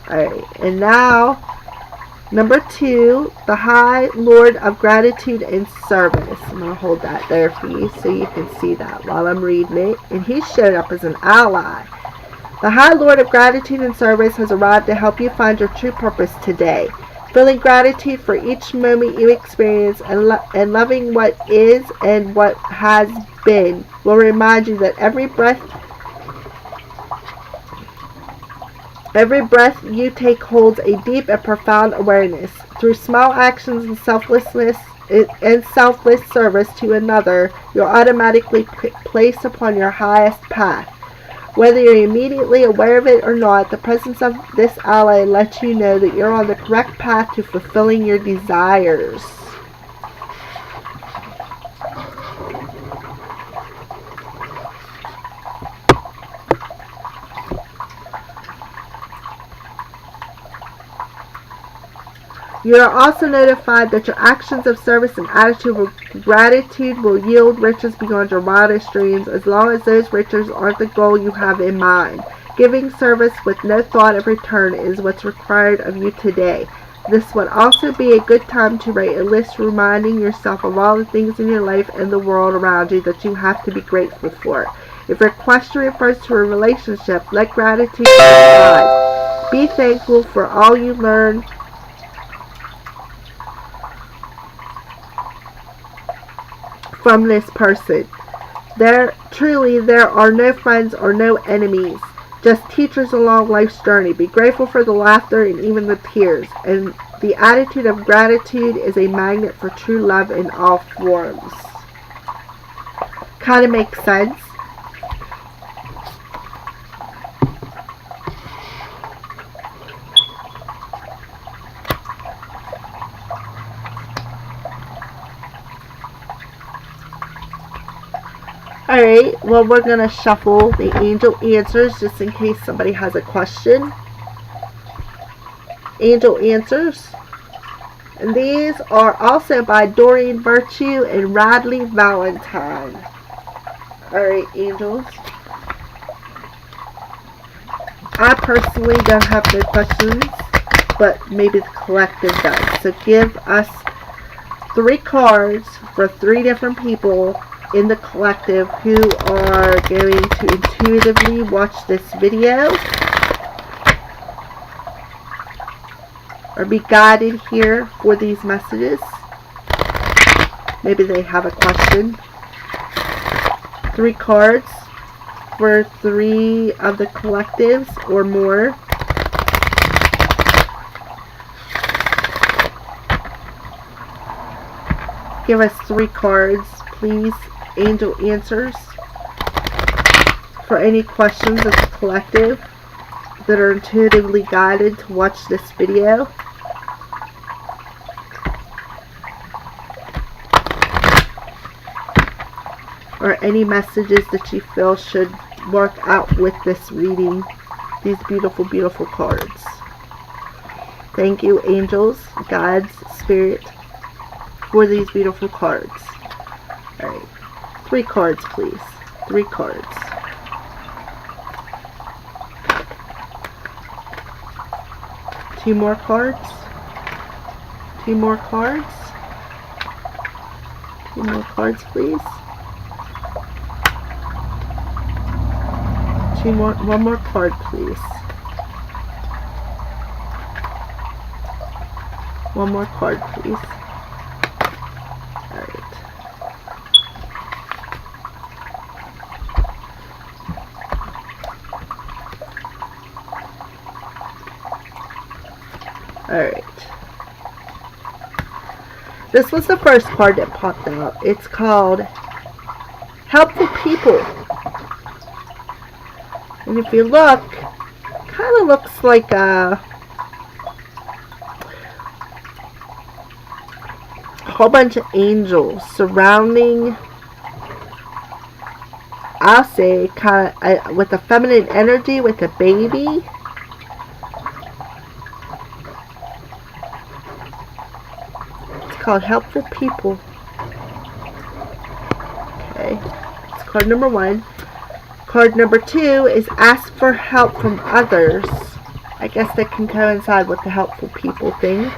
Alright, and now, number 2, the High Lord of Gratitude and Service. I'm going to hold that there for you so you can see that while I'm reading it. And he showed up as an ally. The High Lord of Gratitude and Service has arrived to help you find your true purpose today. Feeling gratitude for each moment you experience and loving what is and what has been will remind you that every breath you take holds a deep and profound awareness. Through small actions and selfless service to another, you're automatically placed upon your highest path. Whether you're immediately aware of it or not, the presence of this ally lets you know that you're on the correct path to fulfilling your desires. You are also notified that your actions of service and attitude of gratitude will yield riches beyond your wildest dreams, as long as those riches aren't the goal you have in mind. Giving service with no thought of return is what's required of you today. This would also be a good time to write a list reminding yourself of all the things in your life and the world around you that you have to be grateful for. If your question refers to a relationship, let gratitude guide. Be thankful for all you learn from this person. There are no friends or no enemies, just teachers along life's journey. Be grateful for the laughter and even the tears. And the attitude of gratitude is a magnet for true love in all forms. Kind of makes sense. Alright, well, we're going to shuffle the angel answers just in case somebody has a question. Angel answers. And these are also by Doreen Virtue and Radley Valentine. Alright, angels. I personally don't have no questions, but maybe the collective does. So give us 3 cards for 3 different people in the collective who are going to intuitively watch this video or be guided here for these messages. Maybe they have a question. 3 cards for 3 of the collectives or more. Give us 3 cards, please, angel answers, for any questions of the collective that are intuitively guided to watch this video. Or any messages that you feel should work out with this reading. These beautiful, beautiful cards. Thank you, angels, guides, spirit, for these beautiful cards. Alright. 3 cards, please. 3 cards. Two more cards. 2 more cards. 2 more cards, please. 2 more. 1 more card, please. 1 more card, please. Alright. Alright. This was the first card that popped out. It's called Helpful People. And if you look, kind of looks like a whole bunch of angels surrounding, I'll say, kind of with a feminine energy, with a baby. It's called Helpful People. Okay, it's card number 1. Card number 2 is Ask for Help from Others. I guess that can coincide with the Helpful People thing.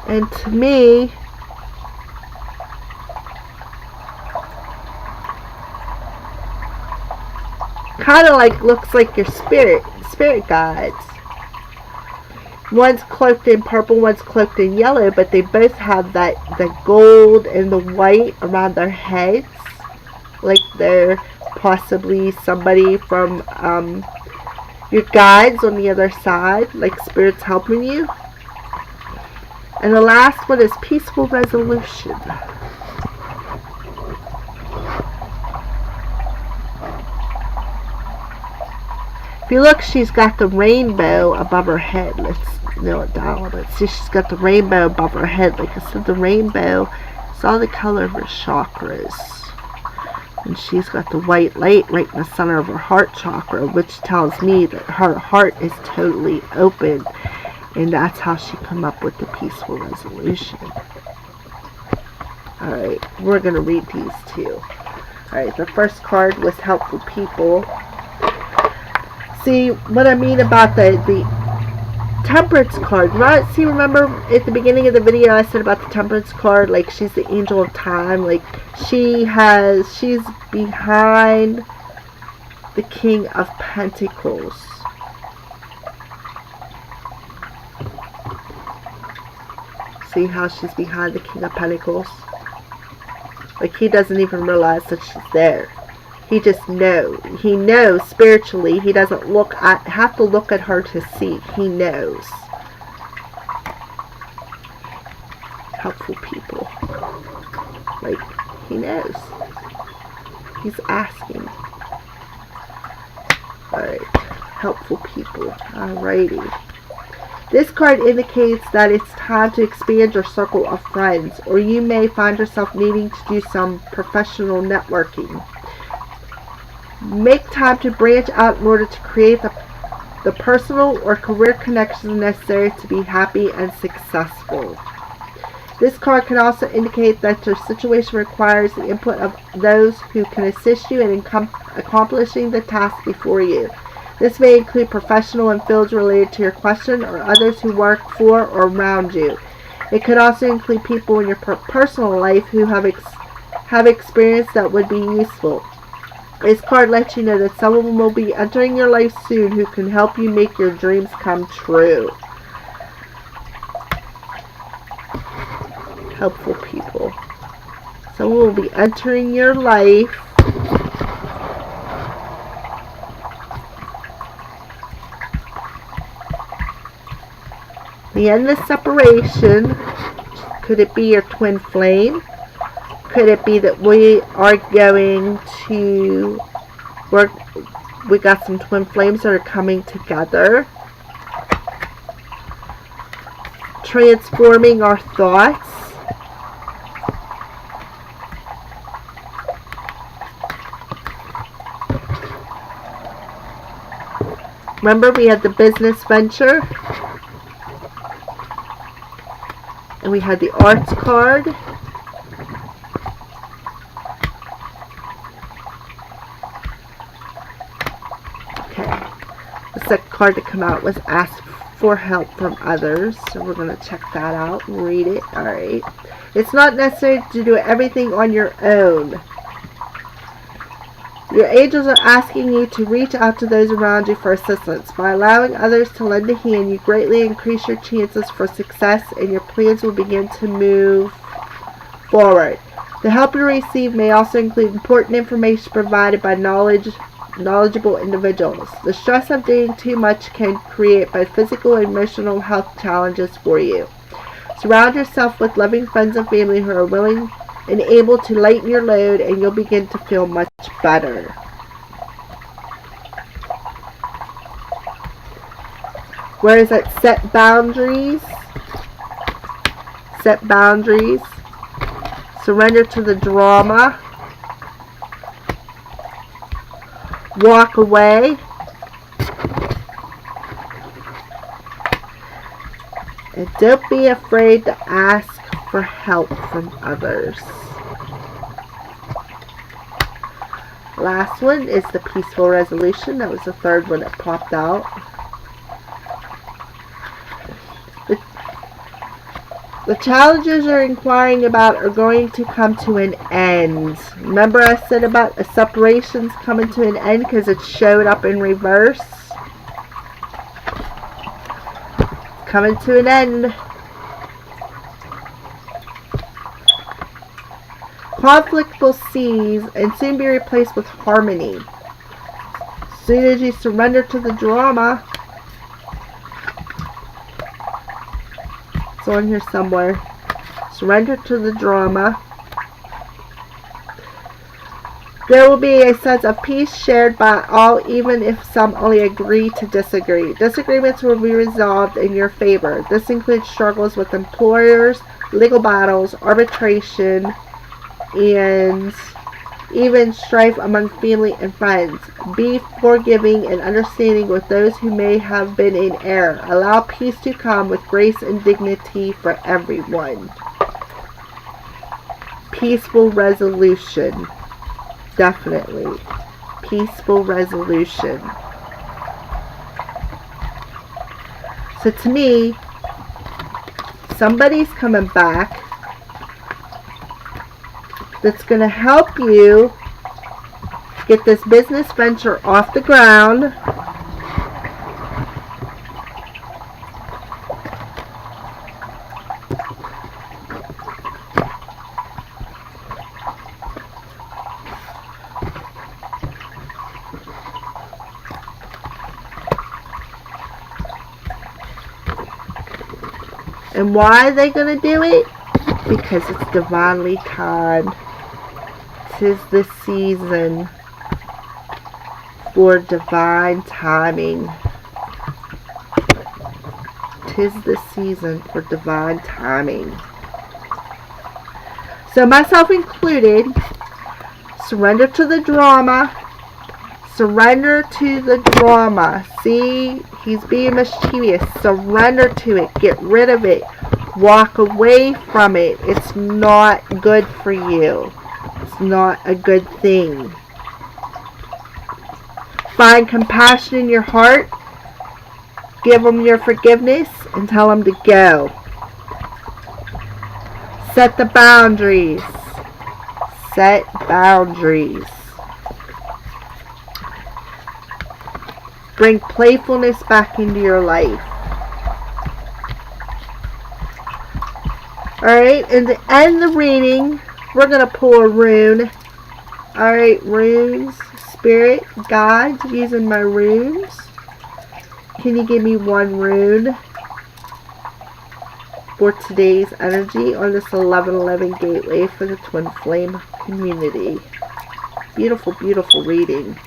And to me, kind of like looks like your spirit guides. One's cloaked in purple, one's cloaked in yellow, but they both have the gold and the white around their heads, like they're possibly somebody from your guides on the other side, like spirits helping you. And the last one is Peaceful Resolution. If you look, she's got the rainbow above her head. Let's nail it down a little bit. See, she's got the rainbow above her head. Like I said, the rainbow is all the color of her chakras. And she's got the white light right in the center of her heart chakra, which tells me that her heart is totally open. And that's how she come up with the Peaceful Resolution. Alright, we're going to read these 2. Alright, the first card was Helpful People. See, what I mean about the Temperance card, right? See, remember at the beginning of the video I said about the Temperance card, like she's the angel of time, like she's behind the King of Pentacles. See how she's behind the King of Pentacles? Like he doesn't even realize that she's there. He just knows. He knows spiritually. He doesn't have to look at her to see. He knows. Helpful People. Like, he knows. He's asking. Alright. Helpful People. Alrighty. This card indicates that it's time to expand your circle of friends, or you may find yourself needing to do some professional networking. Make time to branch out in order to create the personal or career connections necessary to be happy and successful. This card can also indicate that your situation requires the input of those who can assist you in accomplishing the task before you. This may include professional and fields related to your question, or others who work for or around you. It could also include people in your personal life who have experience that would be useful. This card lets you know that someone will be entering your life soon who can help you make your dreams come true. Helpful people. Someone will be entering your life the end of separation. Could it be your twin flame? Could it be that we are going to work? We got some twin flames that are coming together. Transforming our thoughts. Remember, we had the business venture. And we had the arts card. Okay. The second card to come out was ask for help from others. So we're going to check that out and read it. Alright. It's not necessary to do everything on your own. Your angels are asking you to reach out to those around you for assistance. By allowing others to lend a hand, you greatly increase your chances for success, and your plans will begin to move forward. The help you receive may also include important information provided by knowledgeable individuals. The stress of doing too much can create both physical and emotional health challenges for you. Surround yourself with loving friends and family who are willing and able to lighten your load, and you'll begin to feel much better. Where is that? Set boundaries. Set boundaries. Surrender to the drama. Walk away. And don't be afraid to ask for help from others. Last one is the peaceful resolution. That was the third one that popped out. The challenges you're inquiring about are going to come to an end. Remember I said about a separation's coming to an end because it showed up in reverse? Coming to an end. Conflict will cease and soon be replaced with harmony. As soon as you surrender to the drama, it's on here somewhere. Surrender to the drama. There will be a sense of peace shared by all, even if some only agree to disagree. Disagreements will be resolved in your favor. This includes struggles with employers, legal battles, arbitration, and even strife among family and friends. Be forgiving and understanding with those who may have been in error. Allow peace to come with grace and dignity for everyone. Peaceful resolution. Definitely. Peaceful resolution. So to me, somebody's coming back that's going to help you get this business venture off the ground. And why are they going to do it? Because it's divinely timed. 'Tis the season for divine timing. 'tis the season for divine timing. So myself included, surrender to the drama. Surrender to the drama. See, he's being mischievous. Surrender to it. Get rid of it. Walk away from it. It's not good for you. It's not a good thing. Find compassion in your heart. Give them your forgiveness and tell them to go. Set the boundaries. Set boundaries. Bring playfulness back into your life. Alright, and to end the reading, we're going to pull a rune. Alright, runes. Spirit, guides, using my runes. Can you give me one rune for today's energy on this 1111 gateway for the Twin Flame community? Beautiful, beautiful reading.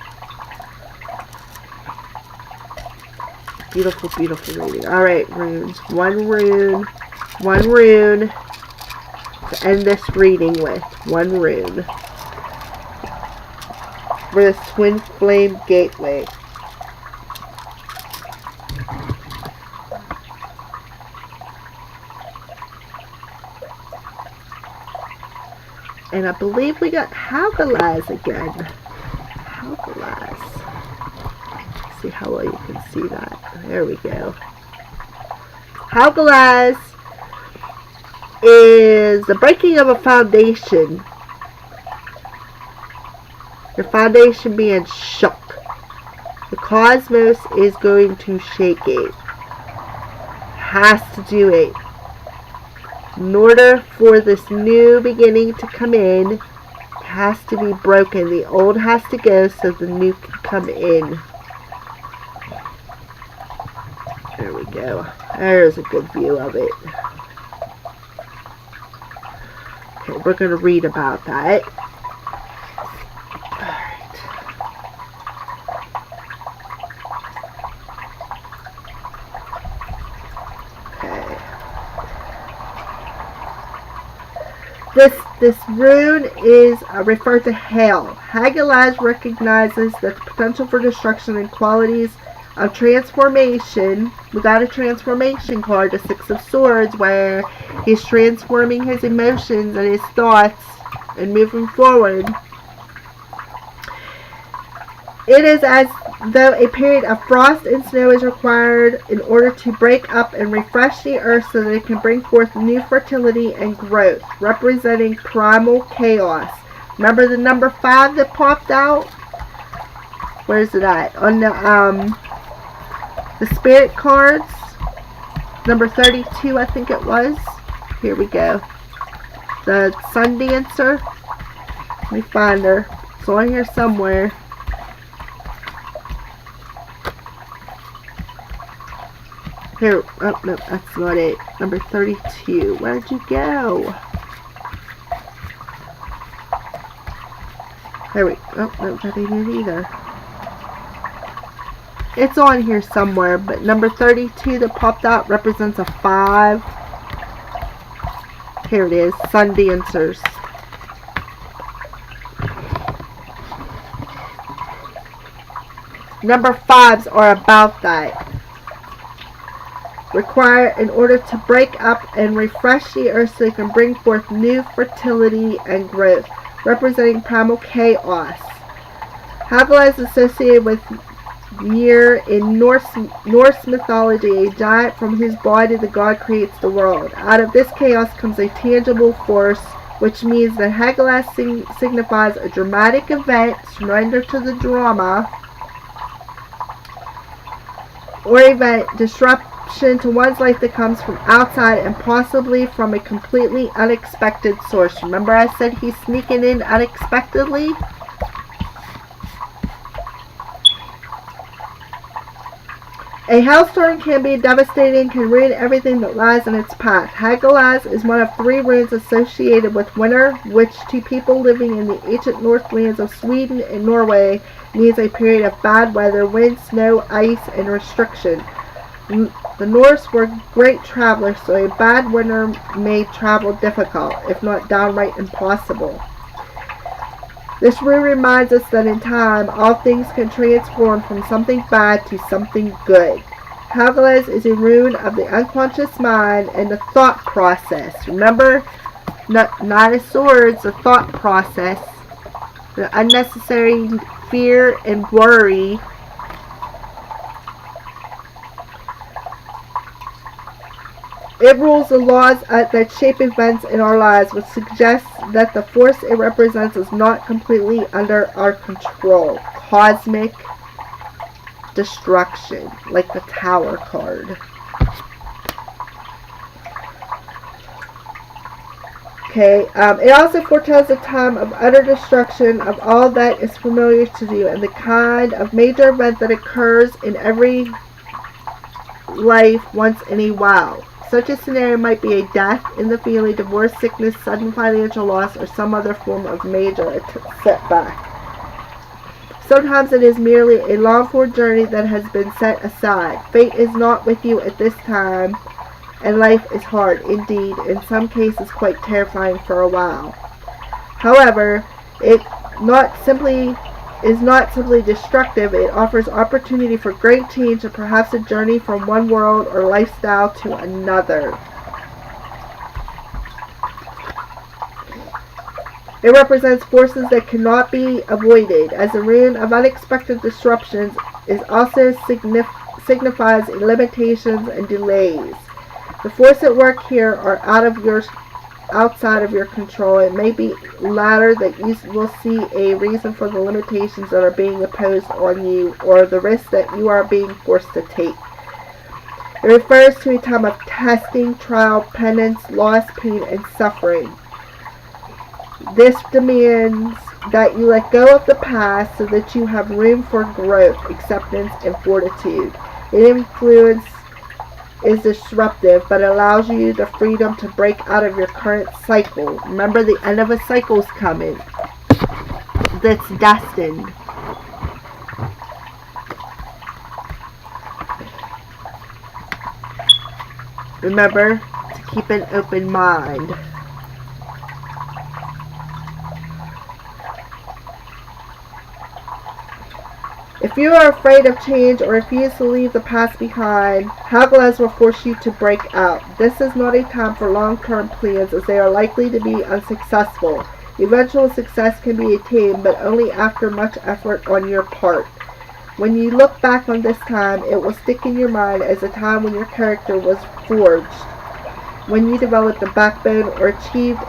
Beautiful, beautiful reading. Alright, runes. One rune to end this reading with. One rune for this Twin Flame gateway. And I believe we got Hagalaz again. Hagalaz. See how well you can see that. There we go. Hagalaz is the breaking of a foundation. Your foundation being shook. The cosmos is going to shake it. Has to do it. In order for this new beginning to come in, it has to be broken. The old has to go so the new can come in. There we go. There's a good view of it. Okay, we're going to read about that. Alright. Okay. This rune is referred to hail. Hagalaz recognizes that the potential for destruction and qualities of transformation. We got a transformation card, the Six of Swords, where he's transforming his emotions and his thoughts and moving forward. It is as though a period of frost and snow is required in order to break up and refresh the earth so that it can bring forth new fertility and growth, representing primal chaos. Remember the number 5 that popped out? Where's it at? On the spirit cards, number 32, I think it was. Here we go. The Sun Dancer. Let me find her. It's on here somewhere. Here. Oh, no, that's not it. Number 32. Where'd you go? There we go. Oh, no, that ain't it either. It's on here somewhere, but number 32 that popped out represents a 5. Here it is, Sun Dancers. Number 5s are about that. Required in order to break up and refresh the earth so it can bring forth new fertility and growth, representing primal chaos. Hagalaz is associated with Ymir in Norse mythology, a giant from whose body the god creates the world. Out of this chaos comes a tangible force, which means that Hagalaz signifies a dramatic event, surrender to the drama, or event, disruption to one's life that comes from outside and possibly from a completely unexpected source. Remember I said he's sneaking in unexpectedly? A hailstorm can be devastating, can ruin everything that lies in its path. Hagalaz is one of 3 runes associated with winter, which to people living in the ancient northlands of Sweden and Norway means a period of bad weather, wind, snow, ice, and restriction. The Norse were great travelers, so a bad winter made travel difficult, if not downright impossible. This rune reminds us that in time, all things can transform from something bad to something good. Hagalaz is a rune of the unconscious mind and the thought process. Remember, Nine of Swords, the thought process, the unnecessary fear and worry. It rules the laws that shape events in our lives, which suggests that the force it represents is not completely under our control. Cosmic destruction, like the Tower card. Okay, it also foretells a time of utter destruction of all that is familiar to you and the kind of major event that occurs in every life once in a while. Such a scenario might be a death in the family, divorce, sickness, sudden financial loss, or some other form of major setback. Sometimes it is merely a longed-for journey that has been set aside. Fate is not with you at this time, and life is hard, indeed, in some cases quite terrifying for a while. However, it is not simply destructive. It offers opportunity for great change and perhaps a journey from one world or lifestyle to another. It represents forces that cannot be avoided, as a rune of unexpected disruptions. It also signifies limitations and delays. The forces at work here are outside of your control. It may be latter that you will see a reason for the limitations that are being imposed on you, or the risks that you are being forced to take. It refers to a time of testing, trial, penance, loss, pain, and suffering. This demands that you let go of the past so that you have room for growth, acceptance, and fortitude. Its influence is disruptive, but allows you the freedom to break out of your current cycle. Remember, the end of a cycle is coming. That's destined. Remember to keep an open mind. If you are afraid of change or refuse to leave the past behind, Hagalaz will force you to break out. This is not a time for long-term plans, as they are likely to be unsuccessful. Eventual success can be attained, but only after much effort on your part. When you look back on this time, it will stick in your mind as a time when your character was forged, when you developed a backbone or achieved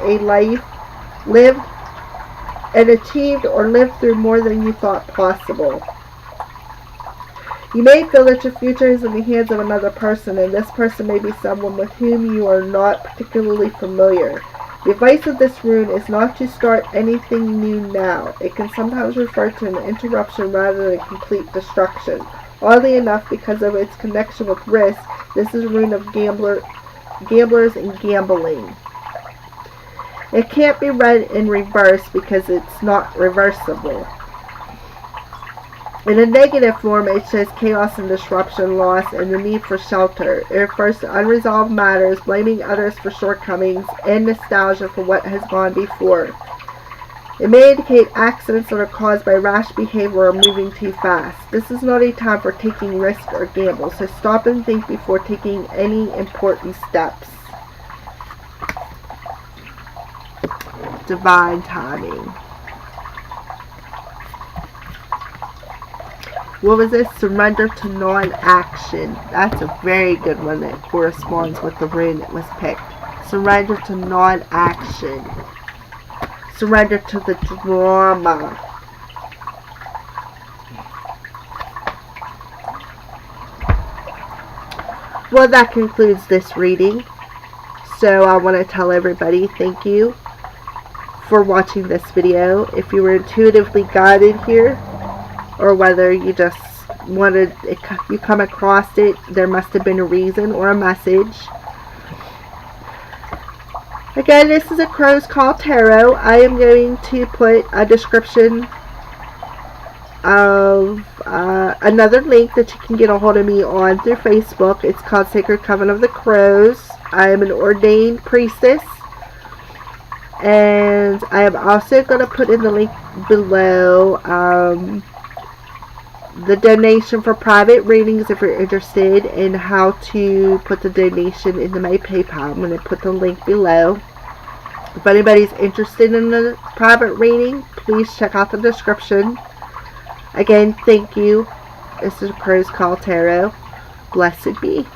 or lived through more than you thought possible. You may feel that your future is in the hands of another person, and this person may be someone with whom you are not particularly familiar. The advice of this rune is not to start anything new now. It can sometimes refer to an interruption rather than complete destruction. Oddly enough, because of its connection with risk, this is a rune of gamblers and gambling. It can't be read in reverse because it's not reversible. In a negative form, it shows chaos and disruption, loss, and the need for shelter. It refers to unresolved matters, blaming others for shortcomings, and nostalgia for what has gone before. It may indicate accidents that are caused by rash behavior or moving too fast. This is not a time for taking risks or gamble, so stop and think before taking any important steps. Divine timing. What was this? Surrender to non-action. That's a very good one that corresponds with the rune that was picked. Surrender to non-action. Surrender to the drama. Well, that concludes this reading. So I want to tell everybody thank you for watching this video. If you were intuitively guided here, or whether you just wanted it, you come across it, there must have been a reason or a message. Again, this is a CROWS Call Tarot. I am going to put a description of another link that you can get a hold of me on through Facebook. It's called Sacred Coven of the Crows. I am an ordained priestess. And I am also going to put in the link below the donation for private readings if you're interested, and how to put the donation into my PayPal. I'm going to put the link below. If anybody's interested in a private reading, please check out the description. Again, thank you. This is Crow's Call Tarot. Blessed be.